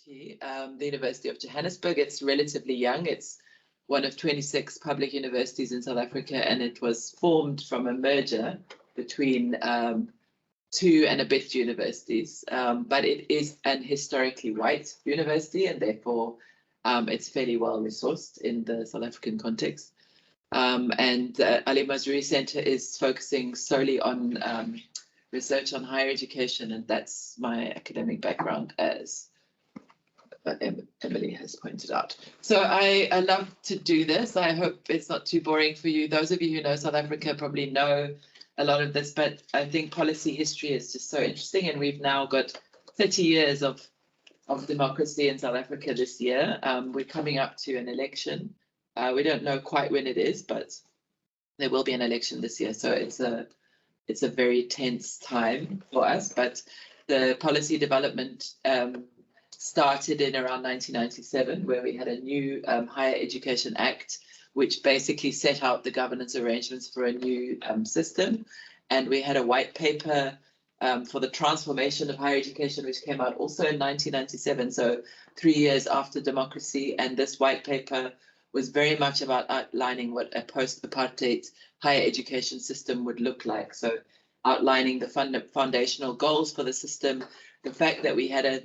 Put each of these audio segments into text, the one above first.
university, the University of Johannesburg. It's relatively young. It's one of 26 public universities in South Africa, and it was formed from a merger between two and a bit universities. But it is an historically white university, and therefore it's fairly well resourced in the South African context. And Ali Mazrui Center is focusing solely on research on higher education, and that's my academic background, as Emily has pointed out. So I love to do this. I hope it's not too boring for you. Those of you who know South Africa probably know a lot of this, but I think policy history is just so interesting, and we've now got 30 years of democracy in South Africa this year. We're coming up to an election. We don't know quite when it is, but there will be an election this year. So it's a very tense time for us, but the policy development started in around 1997, where we had a new Higher Education Act, which basically set out the governance arrangements for a new system. And we had a white paper for the transformation of higher education, which came out also in 1997, so 3 years after democracy. And this white paper was very much about outlining what a post-apartheid higher education system would look like. So outlining the foundational goals for the system, the fact that we had a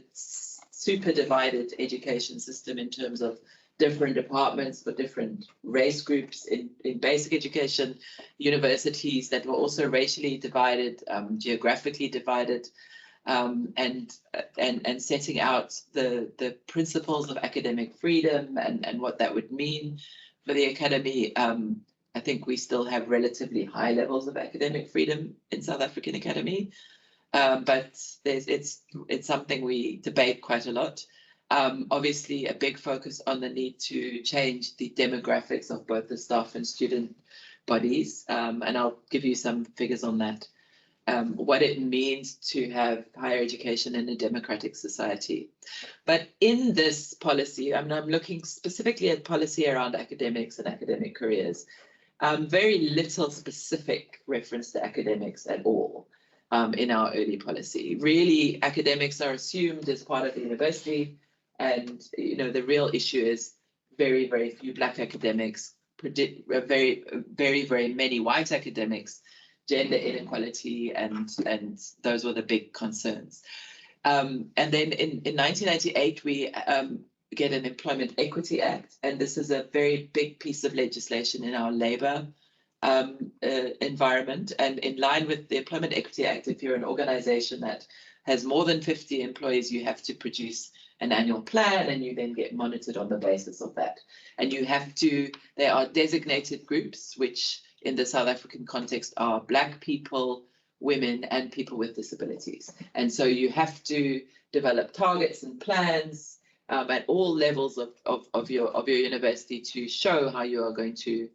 super divided education system in terms of different departments for different race groups in basic education, universities that were also racially divided, geographically divided, and setting out the principles of academic freedom and what that would mean for the academy. I think we still have relatively high levels of academic freedom in South African academy, but it's something we debate quite a lot. Obviously, a big focus on the need to change the demographics of both the staff and student bodies, and I'll give you some figures on that. What it means to have higher education in a democratic society. But in this policy, I'm looking specifically at policy around academics and academic careers. Very little specific reference to academics at all in our early policy. Really, academics are assumed as part of the university, and the real issue is very, very few Black academics, very many white academics, gender inequality, and those were the big concerns. And then in 1998, we get an Employment Equity Act, and this is a very big piece of legislation in our labor environment. And in line with the Employment Equity Act, if you're an organization that has more than 50 employees, you have to produce an annual plan, and you then get monitored on the basis of that. And there are designated groups, which in the South African context are Black people, women, and people with disabilities. And so you have to develop targets and plans at all levels of your university to show how you are going to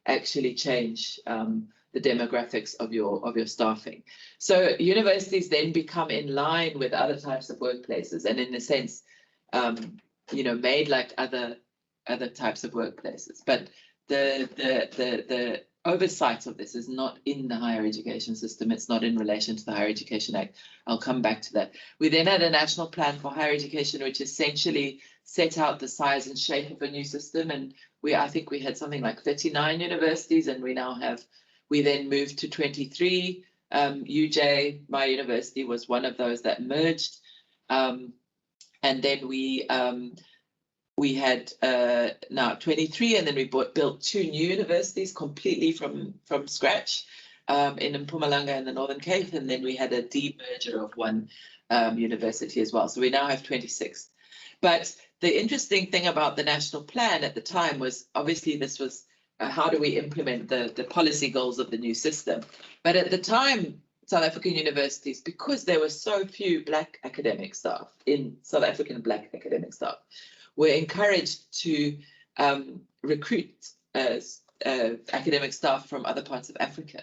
actually change the demographics of your staffing. So universities then become in line with other types of workplaces, and in a sense, made like other types of workplaces. But the oversight of this is not in the higher education system. It's not in relation to the Higher Education Act. I'll come back to that. We then had a national plan for higher education, which essentially set out the size and shape of a new system. And I think we had something like 39 universities, and we then moved to 23. UJ, my university, was one of those that merged. And then we had now 23, and then we built 2 new universities completely from scratch in Mpumalanga and the Northern Cape, and then we had a demerger of 1 university as well. So we now have 26. But the interesting thing about the national plan at the time was, obviously, this was how do we implement the policy goals of the new system. But at the time, South African universities, because there were so few Black academic staff in South African Black academic staff, were encouraged to recruit academic staff from other parts of Africa.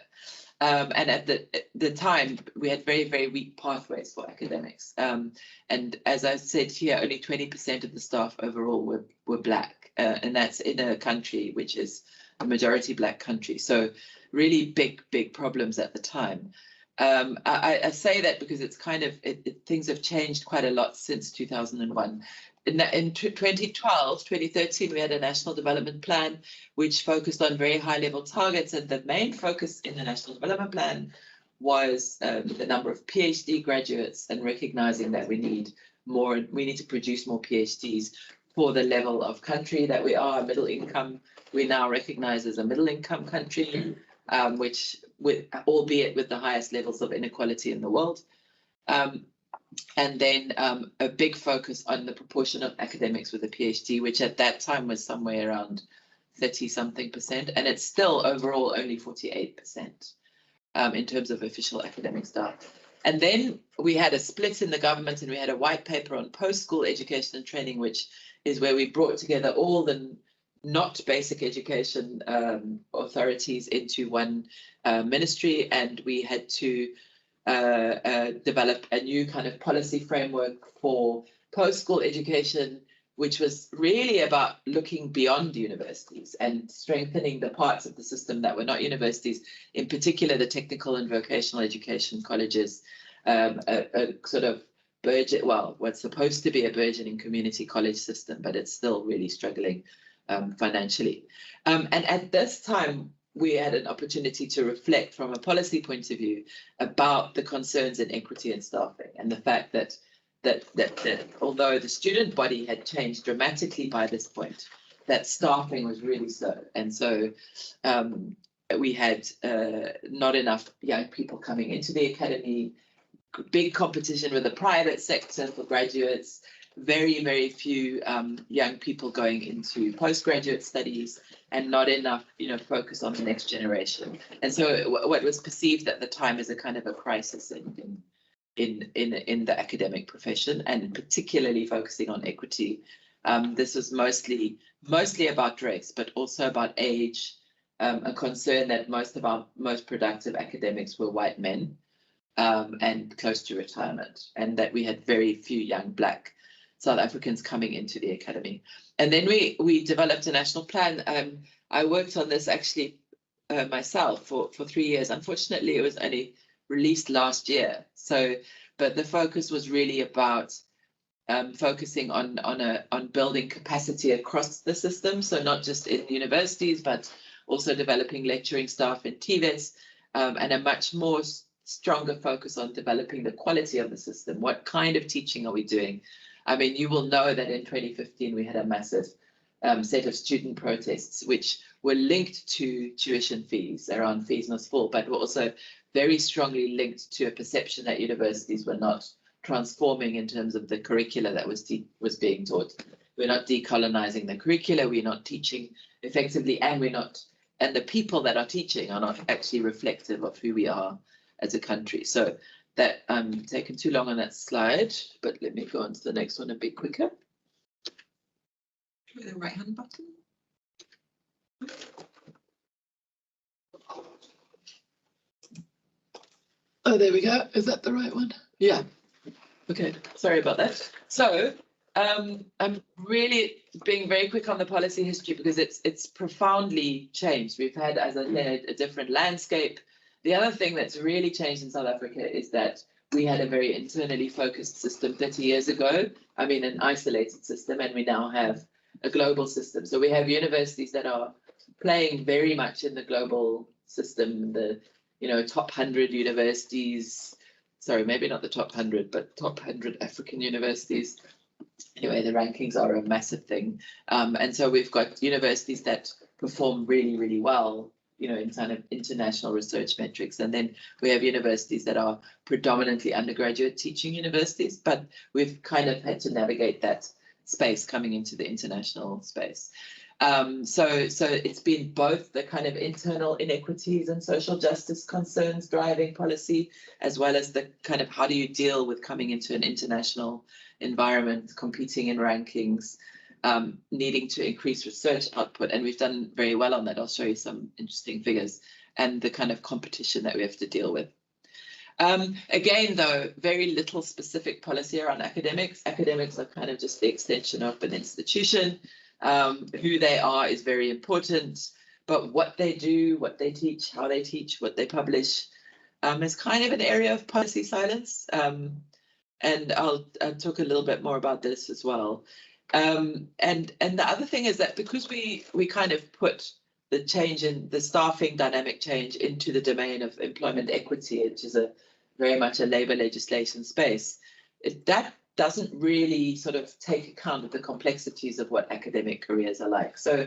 And at the time, we had very, very weak pathways for academics. And as I said here, only 20% of the staff overall were Black, and that's in a country which is a majority Black country. So really big problems at the time. I say that because it's kind of, things have changed quite a lot since 2001. In 2012, 2013, we had a national development plan which focused on very high level targets, and the main focus in the national development plan was the number of PhD graduates and recognizing that we need to produce more PhDs for the level of country that we are. Middle income, we now recognize as a middle income country, which albeit with the highest levels of inequality in the world. And then a big focus on the proportion of academics with a PhD, which at that time was somewhere around 30-something%, and it's still overall only 48% in terms of official academic staff. And then we had a split in the government, and we had a white paper on post-school education and training, which is where we brought together all the not basic education authorities into one ministry, and we had to develop a new kind of policy framework for post-school education, which was really about looking beyond universities and strengthening the parts of the system that were not universities, in particular the technical and vocational education colleges, a sort of what's supposed to be a burgeoning community college system, but it's still really struggling financially. And at this time, we had an opportunity to reflect from a policy point of view about the concerns in equity and staffing, and the fact that although the student body had changed dramatically by this point, that staffing was really slow. And so we had not enough young people coming into the academy, big competition with the private sector for graduates, very, very few young people going into postgraduate studies, and not enough, focus on the next generation. And so what was perceived at the time as a kind of a crisis in the academic profession, and particularly focusing on equity. This was mostly about race, but also about age, a concern that most of our most productive academics were white men and close to retirement, and that we had very few young Black South Africans coming into the academy. And then we developed a national plan. I worked on this actually myself for 3 years. Unfortunately, it was only released last year. But the focus was really about focusing on building capacity across the system. So not just in universities, but also developing lecturing staff in TVETs, and a much more stronger focus on developing the quality of the system. What kind of teaching are we doing? I mean, you will know that in 2015, we had a massive set of student protests, which were linked to tuition fees, around fees must fall, but were also very strongly linked to a perception that universities were not transforming in terms of the curricula that was being taught. We're not decolonizing the curricula, we're not teaching effectively, and the people that are teaching are not actually reflective of who we are as a country. So that I'm taking too long on that slide, but let me go on to the next one a bit quicker. With the right hand button. Oh, there we go. Is that the right one? Yeah. Okay. Sorry about that. So I'm really being very quick on the policy history because it's profoundly changed. We've had, as I said, a different landscape. The other thing that's really changed in South Africa is that we had a very internally focused system 30 years ago. I mean, an isolated system, and we now have a global system. So we have universities that are playing very much in the global system, the top 100 universities, sorry, maybe not the top 100, but top 100 African universities. Anyway, the rankings are a massive thing. And so we've got universities that perform really, really well, in kind of international research metrics. And then we have universities that are predominantly undergraduate teaching universities, but we've kind of had to navigate that space coming into the international space. So it's been both the kind of internal inequities and social justice concerns driving policy, as well as the kind of how do you deal with coming into an international environment, competing in rankings, needing to increase research output. And we've done very well on that. I'll show you some interesting figures, and the kind of competition that we have to deal with. Again, though, very little specific policy around academics. Academics are kind of just the extension of an institution. Who they are is very important, but what they do, what they teach, how they teach, what they publish, is kind of an area of policy silence. And I'll talk a little bit more about this as well. And the other thing is that because we kind of put the change in the staffing dynamic change into the domain of employment equity, which is very much a labour legislation space, that doesn't really sort of take account of the complexities of what academic careers are like. So,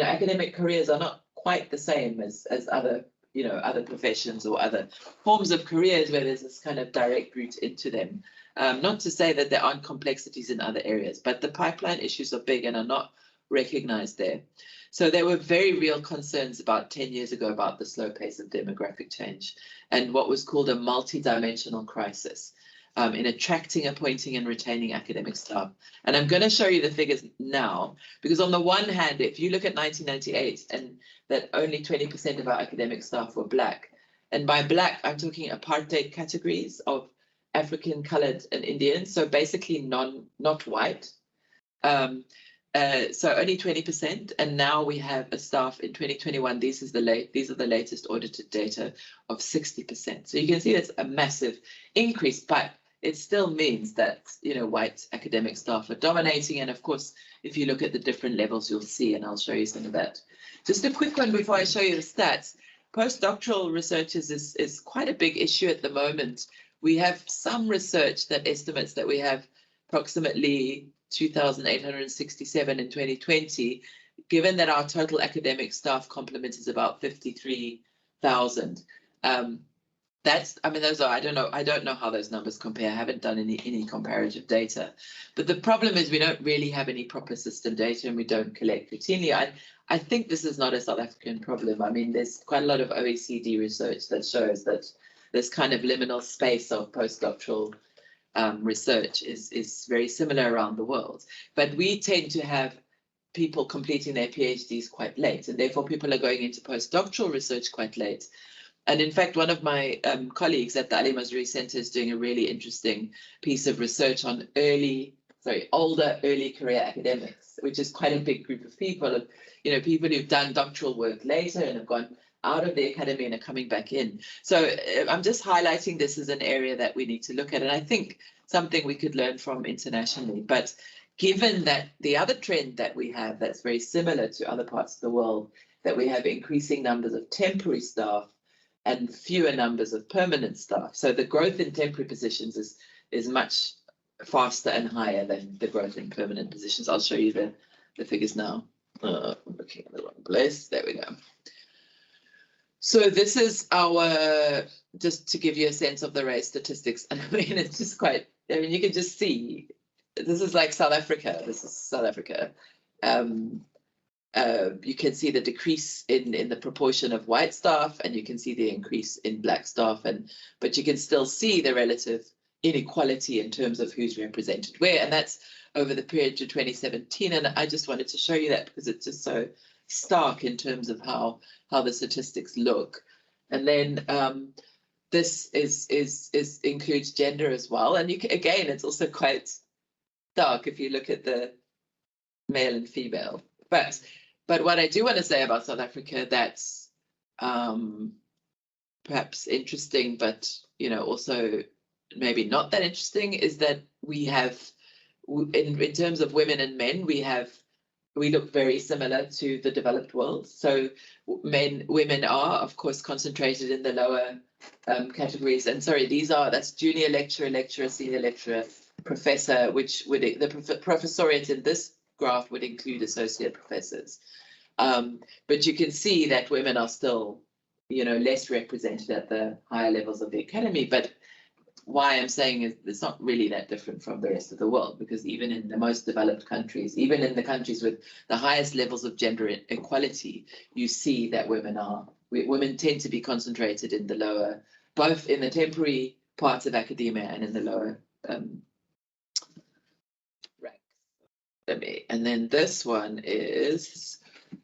academic careers are not quite the same as other, other professions or other forms of careers where there's this kind of direct route into them. Not to say that there aren't complexities in other areas, but the pipeline issues are big and are not recognized there. So there were very real concerns about 10 years ago about the slow pace of demographic change and what was called a multi-dimensional crisis in attracting, appointing and retaining academic staff. And I'm going to show you the figures now, because on the one hand, if you look at 1998 and that only 20% of our academic staff were Black, and by Black, I'm talking apartheid categories of African, coloured and Indian, so basically not white. So only 20%, and now we have a staff in 2021. These are the latest audited data of 60%. So you can see that's a massive increase, but it still means that white academic staff are dominating. And of course, if you look at the different levels, you'll see, and I'll show you some of that. Just a quick one before I show you the stats. Postdoctoral research is quite a big issue at the moment. We have some research that estimates that we have approximately 2,867 in 2020, given that our total academic staff complement is about 53,000. Those are, I don't know how those numbers compare. I haven't done any comparative data. But the problem is we don't really have any proper system data and we don't collect routinely. I think this is not a South African problem. I mean, there's quite a lot of OECD research that shows that this kind of liminal space of postdoctoral research is very similar around the world. But we tend to have people completing their PhDs quite late, and therefore people are going into postdoctoral research quite late. And in fact, one of my colleagues at the Ali Mazrui Center is doing a really interesting piece of research on older early career academics, which is quite a big group of people, people who've done doctoral work later and have gone out of the academy and are coming back in. So I'm just highlighting this as an area that we need to look at, and I think something we could learn from internationally. But given that the other trend that we have that's very similar to other parts of the world, that we have increasing numbers of temporary staff and fewer numbers of permanent staff. So the growth in temporary positions is much faster and higher than the growth in permanent positions. I'll show you the figures now. I'm looking at the wrong place. There we go. So this is just to give you a sense of the race statistics. And I mean, it's just you can just see, this is like South Africa. This is South Africa. You can see the decrease in the proportion of white staff, and you can see the increase in Black staff, but you can still see the relative inequality in terms of who's represented where, and that's over the period to 2017. And I just wanted to show you that because it's just so stark in terms of how the statistics look. And then this includes gender as well, and again it's also quite stark if you look at the male and female. But what I do want to say about South Africa that's perhaps interesting, but also maybe not that interesting, is that we have, in terms of women and men, we look very similar to the developed world. So women are, of course, concentrated in the lower categories. And sorry, that's junior lecturer, lecturer, senior lecturer, professor, which the professoriate in this graph would include associate professors. But you can see that women are still, less represented at the higher levels of the academy. But why I'm saying is it's not really that different from the rest of the world, because even in the most developed countries, even in the countries with the highest levels of gender equality, you see that women tend to be concentrated in the lower, both in the temporary parts of academia and in the lower ranks. And then this one is,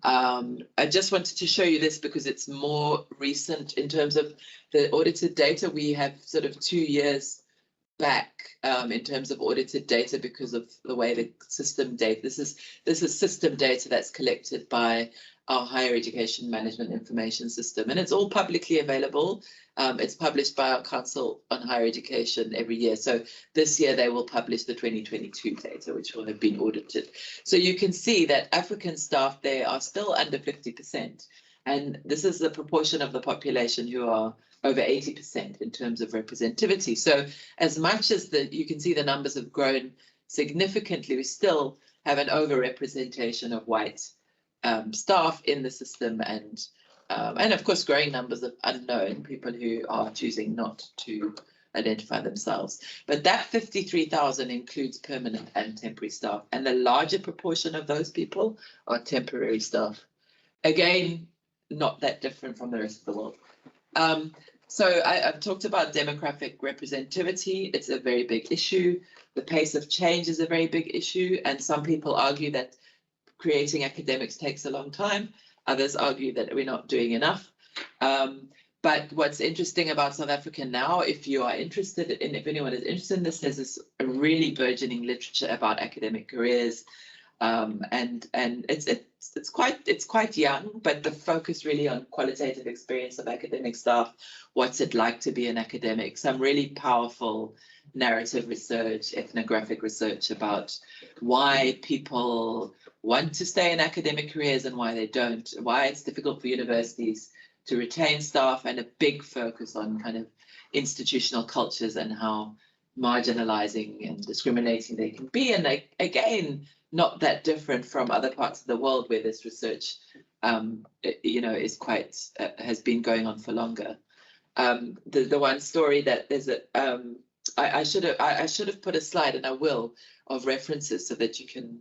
I just wanted to show you this because it's more recent in terms of the audited data. We have sort of 2 years back in terms of audited data because of the way the system data. This is system data that's collected by our higher education management information system, and it's all publicly available. It's published by our Council on Higher Education every year. So this year they will publish the 2022 data, which will have been audited. So you can see that African staff there are still under 50%. And this is the proportion of the population who are over 80% in terms of representativity. So as much as you can see the numbers have grown significantly, we still have an overrepresentation of white staff in the system, and of course growing numbers of unknown people who are choosing not to identify themselves. But that 53,000 includes permanent and temporary staff, and the larger proportion of those people are temporary staff. Again, not that different from the rest of the world. So I've talked about demographic representativity. It's a very big issue. The pace of change is a very big issue, and some people argue that creating academics takes a long time. Others argue that we're not doing enough. But what's interesting about South Africa now, if you are interested in, if anyone is interested in this, there's this really burgeoning literature about academic careers, and it's quite young, but the focus really on qualitative experience of academic staff. What's it like to be an academic? Some really powerful narrative research, ethnographic research about why people want to stay in academic careers and why they don't, why it's difficult for universities to retain staff, and a big focus on kind of institutional cultures and how marginalizing and discriminating they can be. And again, not that different from other parts of the world where this research, is quite, has been going on for longer. The one story that there's I should have put a slide, and I will, of references so that you can,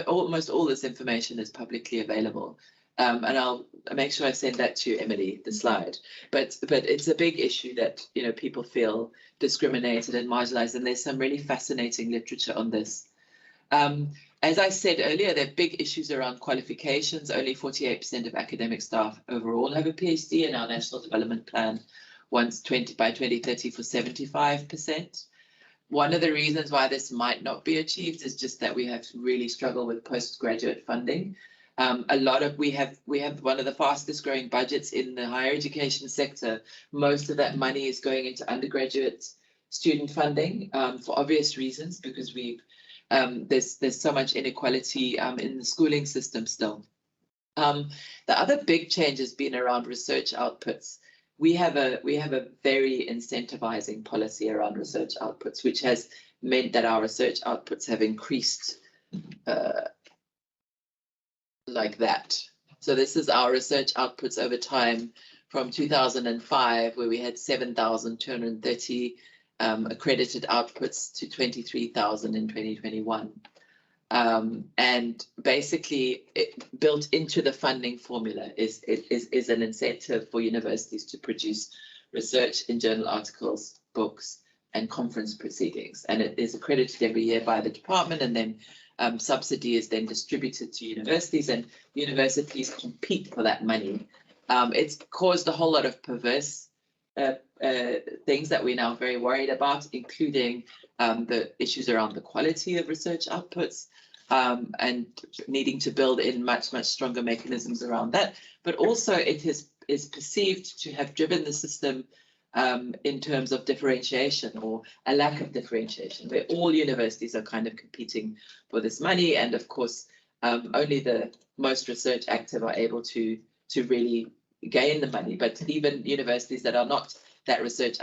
almost all this information is publicly available. And I'll make sure I send that to Emily, the slide. But it's a big issue that, people feel discriminated and marginalized, and there's some really fascinating literature on this. As I said earlier, there are big issues around qualifications. Only 48% of academic staff overall have a PhD, and our National Development Plan wants by 2030 for 75%. One of the reasons why this might not be achieved is just that we have really struggled with postgraduate funding. We have one of the fastest growing budgets in the higher education sector. Most of that money is going into undergraduate student funding for obvious reasons, because there's so much inequality in the schooling system still. The other big change has been around research outputs. We have a very incentivizing policy around research outputs, which has meant that our research outputs have increased like that. So this is our research outputs over time from 2005, where we had 7,230 accredited outputs, to 23,000 in 2021. And basically, built into the funding formula is an incentive for universities to produce research in journal articles, books, and conference proceedings. And it is accredited every year by the department, and then subsidy is then distributed to universities, and universities compete for that money. It's caused a whole lot of perverse things that we're now very worried about, including the issues around the quality of research outputs, and needing to build in much stronger mechanisms around that. But also it is perceived to have driven the system in terms of differentiation, or a lack of differentiation, where all universities are kind of competing for this money. And of course, only the most research active are able to really gain the money. But even universities that are not that research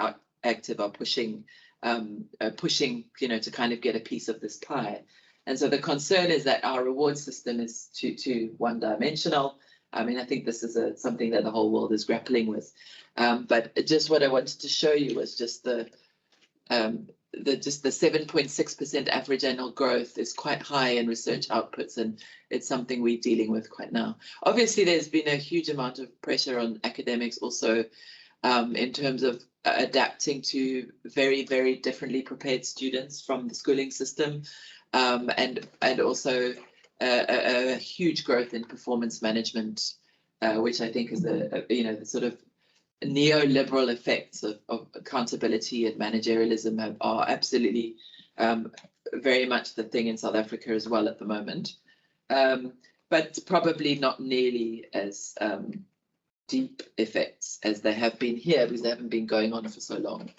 active are pushing, to kind of get a piece of this pie. And so the concern is that our reward system is too one-dimensional. I mean, I think this is something that the whole world is grappling with. But just what I wanted to show you was just the 7.6% average annual growth is quite high in research outputs, and it's something we're dealing with quite now. Obviously, there's been a huge amount of pressure on academics also, in terms of adapting to very, very differently prepared students from the schooling system, and also a huge growth in performance management, which I think is the sort of neoliberal effects of accountability and managerialism are absolutely very much the thing in South Africa as well at the moment, but probably not nearly as deep effects as they have been here, because they haven't been going on for so long.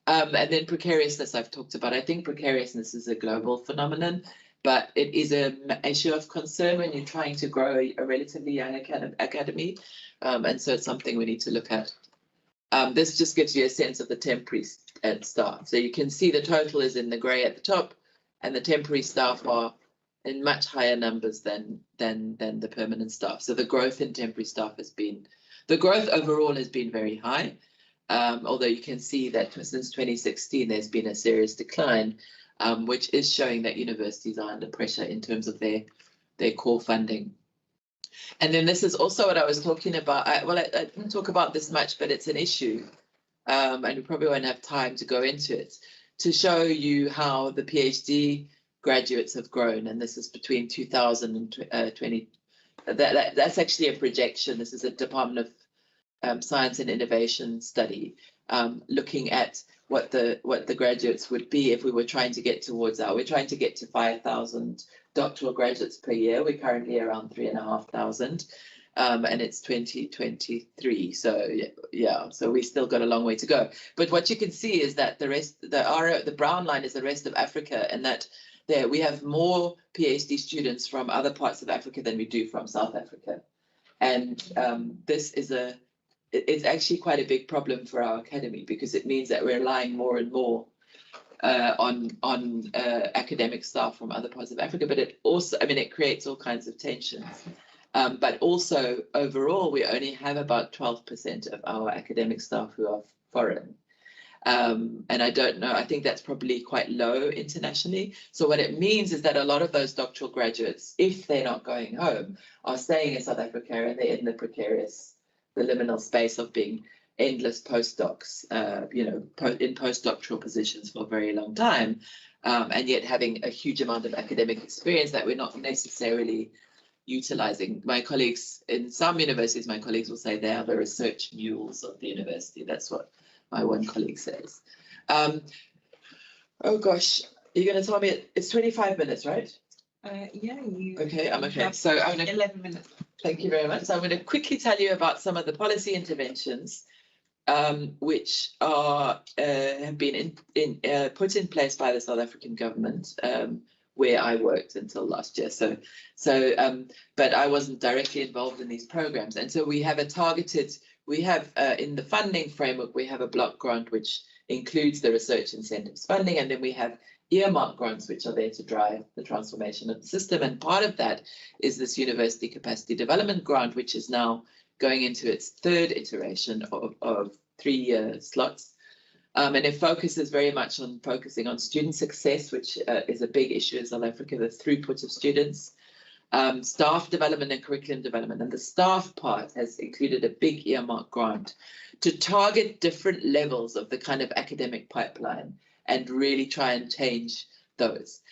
And then precariousness I've talked about. I think precariousness is a global phenomenon, but it is an issue of concern when you're trying to grow a relatively young academy. And so it's something we need to look at. This just gives you a sense of the temporary staff. So you can see the total is in the grey at the top, and the temporary staff are in much higher numbers than the permanent staff. So the growth in temporary staff the growth overall has been very high. Although you can see that since 2016, there's been a serious decline, which is showing that universities are under pressure in terms of their core funding. And then this is also what I was talking about. I didn't talk about this much, but it's an issue, and we probably won't have time to go into it, to show you how the PhD graduates have grown. And this is between 2000 and 20. That's actually a projection. This is a Department of Science and Innovation study, looking at what the graduates would be if we were trying to get towards we're trying to get to 5,000 doctoral graduates per year. We're currently around 3,500, and it's 2023. So yeah, so we still got a long way to go. But what you can see is that the brown line is the rest of Africa, and that there we have more PhD students from other parts of Africa than we do from South Africa. And this is it's actually quite a big problem for our academy, because it means that we're relying more and more on academic staff from other parts of Africa. But it also, it creates all kinds of tensions. But also overall, we only have about 12% of our academic staff who are foreign. And I don't know, I think that's probably quite low internationally. So what it means is that a lot of those doctoral graduates, if they're not going home, are staying in South Africa, and they're in the precarious, the liminal space of being endless postdocs, in postdoctoral positions for a very long time, and yet having a huge amount of academic experience that we're not necessarily utilizing. My colleagues in some universities, will say they are the research mules of the university. That's what my one colleague says. Oh gosh, you're going to tell me it's 25 minutes, right? Yeah, you. Okay, I'm okay. So I'm going to 11 minutes. Thank you very much. So I'm going to quickly tell you about some of the policy interventions which have been put in place by the South African government, where I worked until last year. But I wasn't directly involved in these programs. And so we have in the funding framework, we have a block grant which includes the research incentives funding, and then we have earmark grants which are there to drive the transformation of the system. And part of that is this University Capacity Development Grant, which is now going into its third iteration of 3-year slots. And it focuses very much on focusing on student success, which is a big issue in South Africa, the throughput of students, staff development and curriculum development. And the staff part has included a big earmark grant to target different levels of the kind of academic pipeline and really try and change those.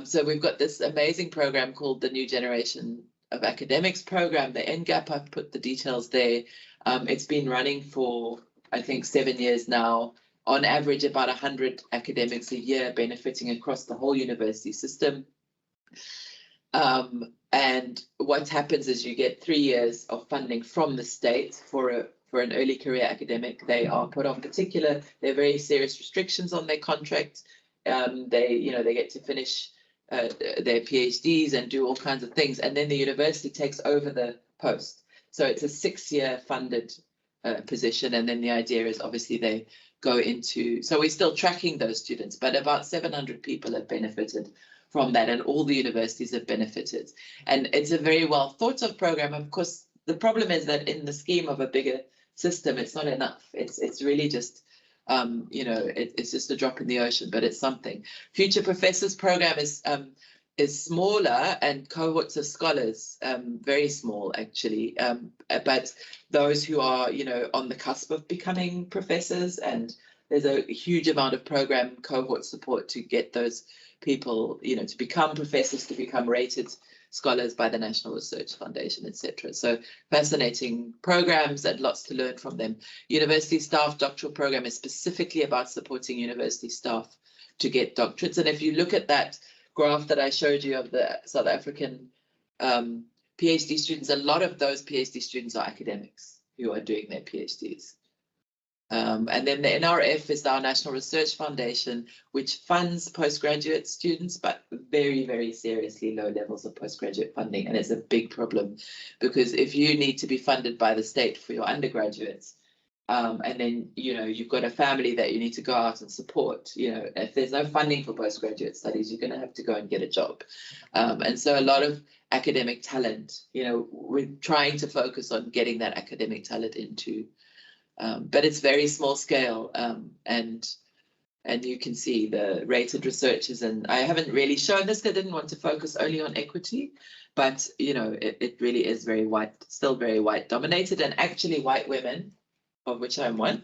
So we've got this amazing program called the New Generation of Academics program, the NGAP. I've put the details there. It's been running for, I think, 7 years now. On average, about 100 academics a year benefiting across the whole university system. And what happens is you get 3 years of funding from the state for an early career academic. They are put on there are very serious restrictions on their contract. They get to finish their PhDs and do all kinds of things, and then the university takes over the post. So it's a 6-year funded position, and then the idea is obviously they go into, so we're still tracking those students, but about 700 people have benefited from that, and all the universities have benefited. And it's a very well thought of program. Of course, the problem is that in the scheme of a bigger system, it's not enough. It's really just, it's just a drop in the ocean, but it's something. Future Professors program is smaller, and cohorts of scholars, very small actually, but those who are, on the cusp of becoming professors, and there's a huge amount of program cohort support to get those people, to become professors, to become rated scholars by the National Research Foundation, etc. So fascinating programs and lots to learn from them. University staff doctoral program is specifically about supporting university staff to get doctorates. And if you look at that graph that I showed you of the South African PhD students, a lot of those PhD students are academics who are doing their PhDs. And then the NRF is our National Research Foundation, which funds postgraduate students, but very, very seriously low levels of postgraduate funding. And it's a big problem because if you need to be funded by the state for your undergraduates, and then, you've got a family that you need to go out and support, if there's no funding for postgraduate studies, you're going to have to go and get a job. And so a lot of academic talent, we're trying to focus on getting that academic talent into, but it's very small scale, and you can see the rated researchers, and I haven't really shown this, I didn't want to focus only on equity, but it really is very white, still very white dominated, and actually white women, of which I'm one,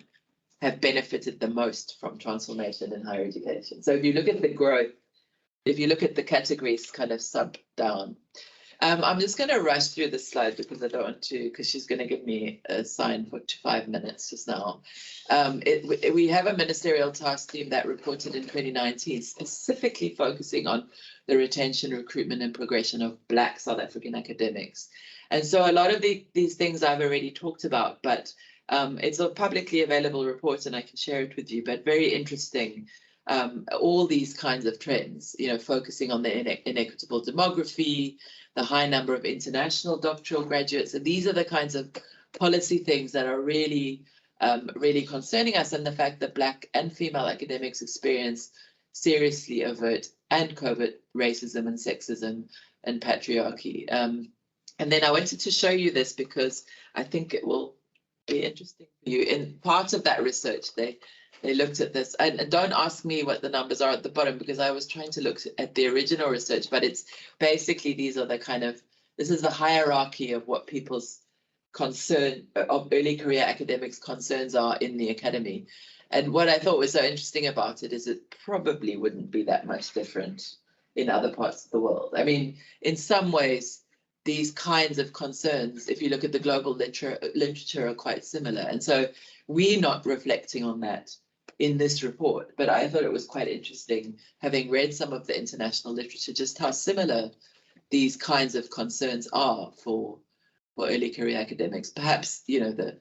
have benefited the most from transformation in higher education. So if you look at the growth, if you look at the categories kind of sub down, I'm just going to rush through this slide because I don't want to, because she's going to give me a sign for 5 minutes just now. We have a ministerial task team that reported in 2019, specifically focusing on the retention, recruitment and progression of Black South African academics. And so a lot of these things I've already talked about, but it's a publicly available report and I can share it with you, but very interesting. All these kinds of trends, focusing on the inequitable demography, the high number of international doctoral graduates. And these are the kinds of policy things that are really, really concerning us, and the fact that Black and female academics experience seriously overt and covert racism and sexism and patriarchy. And then I wanted to show you this because I think it will be interesting for you. In part of that research, they looked at this, and don't ask me what the numbers are at the bottom because I was trying to look at the original research, but it's basically these are the this is the hierarchy of what people's of early career academics concerns are in the academy. And what I thought was so interesting about it is it probably wouldn't be that much different in other parts of the world. I mean, in some ways, these kinds of concerns, if you look at the global literature, are quite similar. And so we're not reflecting on that in this report, but I thought it was quite interesting, having read some of the international literature, just how similar these kinds of concerns are for early career academics. Perhaps, the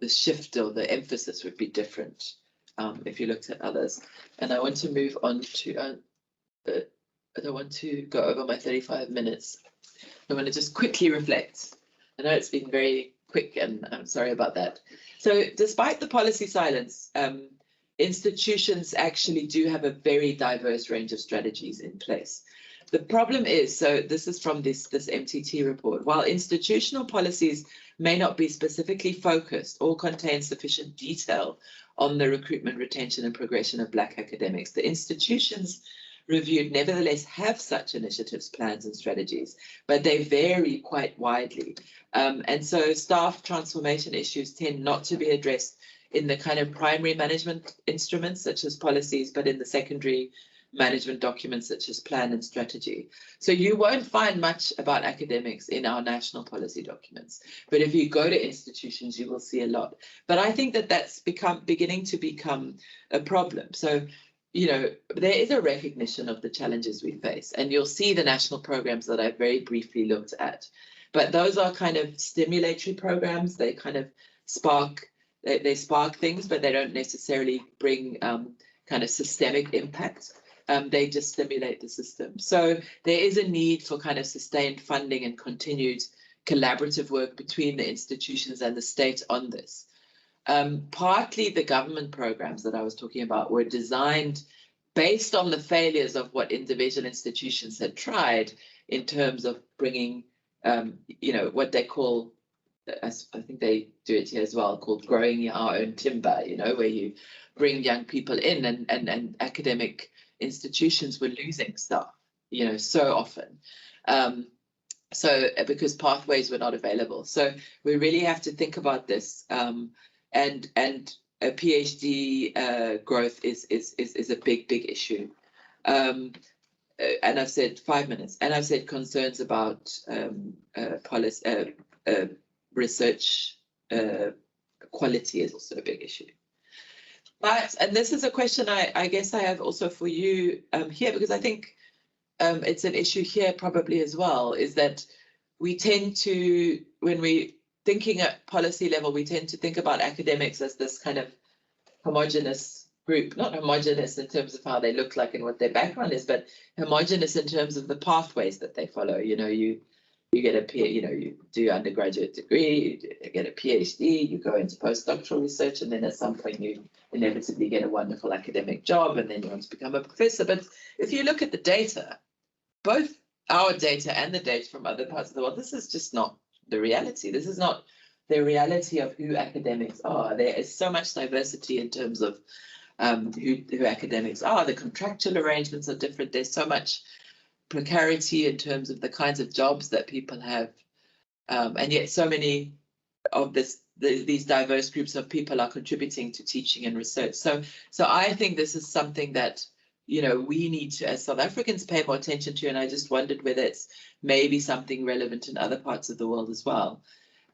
shift or the emphasis would be different if you looked at others. And I want to move on to, I don't want to go over my 35 minutes. I want to just quickly reflect. I know it's been very quick and I'm sorry about that. So despite the policy silence, institutions actually do have a very diverse range of strategies in place. The problem is, so this is from this MTT report, while institutional policies may not be specifically focused or contain sufficient detail on the recruitment, retention and progression of Black academics, the institutions reviewed nevertheless have such initiatives, plans and strategies, but they vary quite widely. And so staff transformation issues tend not to be addressed in the kind of primary management instruments such as policies, but in the secondary management documents such as plan and strategy. So you won't find much about academics in our national policy documents, but if you go to institutions, you will see a lot. But I think that that's beginning to become a problem. So there is a recognition of the challenges we face, and you'll see the national programs that I very briefly looked at. But those are kind of stimulatory programs. They kind of spark things, but they don't necessarily bring kind of systemic impact. They just stimulate the system. So there is a need for kind of sustained funding and continued collaborative work between the institutions and the state on this. Partly the government programs that I was talking about were designed based on the failures of what individual institutions had tried in terms of bringing, what they call, I think they do it here as well, called growing our own timber, where you bring young people in, and academic institutions were losing staff, so often. So because pathways were not available. So we really have to think about this. And PhD growth is a big issue. And I've said 5 minutes, and I've said concerns about policy, research quality is also a big issue. But, and this is a question I guess I have also for you here, because I think it's an issue here probably as well, is that we tend to, when we thinking at policy level, we tend to think about academics as this kind of homogenous group, not homogenous in terms of how they look like and what their background is, but homogenous in terms of the pathways that they follow. You know, you get you do your undergraduate degree, you get a PhD, you go into postdoctoral research, and then at some point you inevitably get a wonderful academic job, and then you want to become a professor. But if you look at the data, both our data and the data from other parts of the world, this is just not the reality. This is not the reality of who academics are. There is so much diversity in terms of who academics are. The contractual arrangements are different. There's so much precarity in terms of the kinds of jobs that people have, and yet so many of these diverse groups of people are contributing to teaching and research. So I think this is something that, you know, we need to, as South Africans, pay more attention to, and I just wondered whether it's maybe something relevant in other parts of the world as well.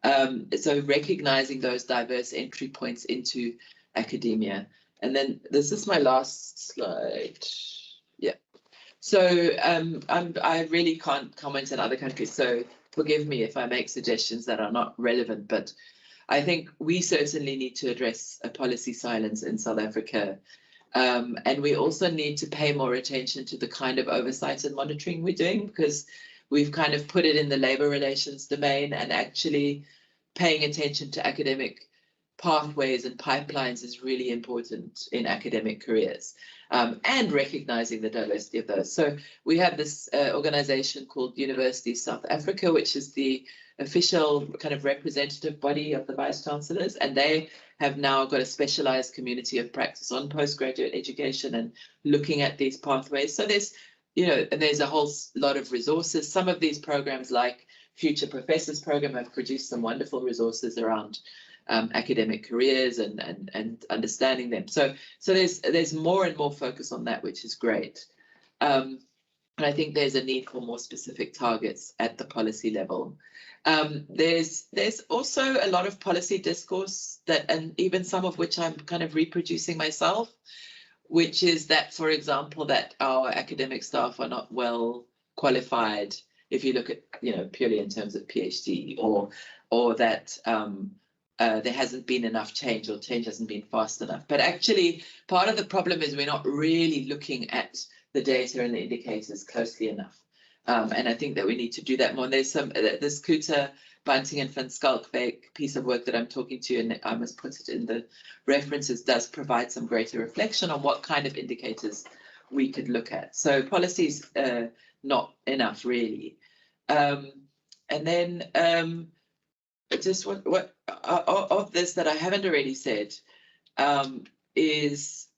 So recognizing those diverse entry points into academia. And then this is my last slide. Yeah. So I really can't comment on other countries, so forgive me if I make suggestions that are not relevant, but I think we certainly need to address a policy silence in South Africa. And we also need to pay more attention to the kind of oversight and monitoring we're doing, because we've kind of put it in the labor relations domain, and actually paying attention to academic pathways and pipelines is really important in academic careers, and recognizing the diversity of those. So we have this organization called University South Africa, which is the official kind of representative body of the vice chancellors, and they have now got a specialized community of practice on postgraduate education and looking at these pathways. So there's, you know, and there's a whole lot of resources. Some of these programs, like Future Professors Program, have produced some wonderful resources around academic careers and understanding them. So there's more and more focus on that, which is great. And I think there's a need for more specific targets at the policy level. There's also a lot of policy discourse that, and even some of which I'm kind of reproducing myself, which is that, for example, that our academic staff are not well qualified, if you look at, you know, purely in terms of PhD, or that there hasn't been enough change, or change hasn't been fast enough. But actually, part of the problem is we're not really looking at the data and the indicators closely enough. And I think that we need to do that more. And there's this Kuta, Bunting and Van Schalkwyk piece of work that I'm talking to, and I must put it in the references, does provide some greater reflection on what kind of indicators we could look at. So policy's not enough, really. And then just what of this that I haven't already said is,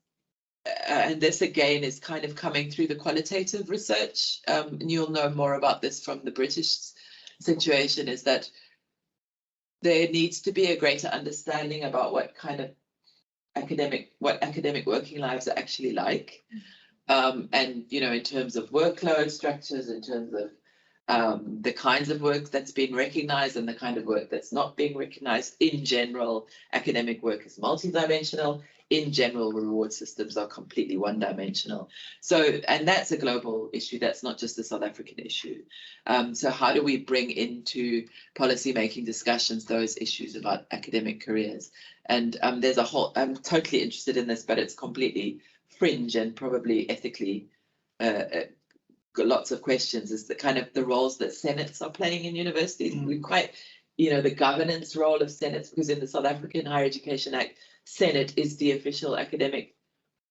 and this again is kind of coming through the qualitative research, and you'll know more about this from the British situation, is that there needs to be a greater understanding about what kind of academic working lives are actually like, and, you know, in terms of workload structures, in terms of the kinds of work that's been recognized and the kind of work that's not being recognized. In general, academic work is multidimensional. In general, reward systems are completely one-dimensional. So, and that's a global issue. That's not just a South African issue. So how do we bring into policy-making discussions those issues about academic careers? And there's a whole, I'm totally interested in this, but it's completely fringe and probably ethically lots of questions, is the kind of the roles that senates are playing in universities. We quite, you know, the governance role of senates, because in the South African Higher Education Act, Senate is the official academic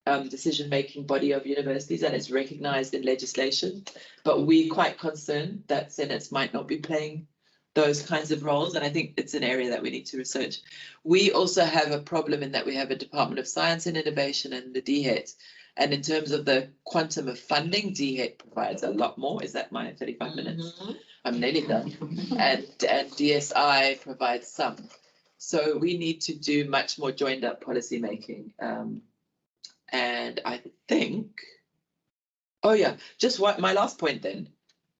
decision-making body of universities, and it's recognized in legislation. But we're quite concerned that senates might not be playing those kinds of roles, and I think it's an area that we need to research. We also have a problem in that we have a Department of Science and Innovation and the DHET, and in terms of the quantum of funding, DHET provides a lot more. Is that my 35 minutes? I'm nearly done. And DSI provides some. So we need to do much more joined up policy making. And I think, oh yeah, just what my last point then,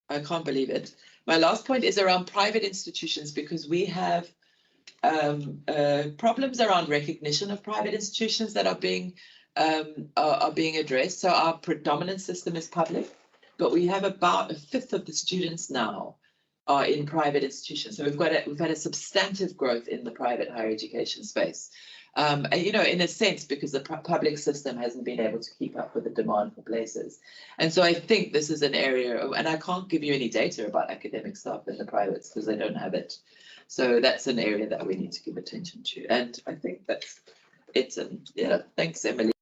I can't believe it. My last point is around private institutions, because we have problems around recognition of private institutions that are being addressed. So our predominant system is public, but we have about 1/5 of the students now are in private institutions. So we've had a substantive growth in the private higher education space. And, you know, in a sense, because the public system hasn't been able to keep up with the demand for places. And so I think this is an area, and I can't give you any data about academic staff in the privates because they don't have it. So that's an area that we need to give attention to. And I think that's it. And yeah, thanks, Emily.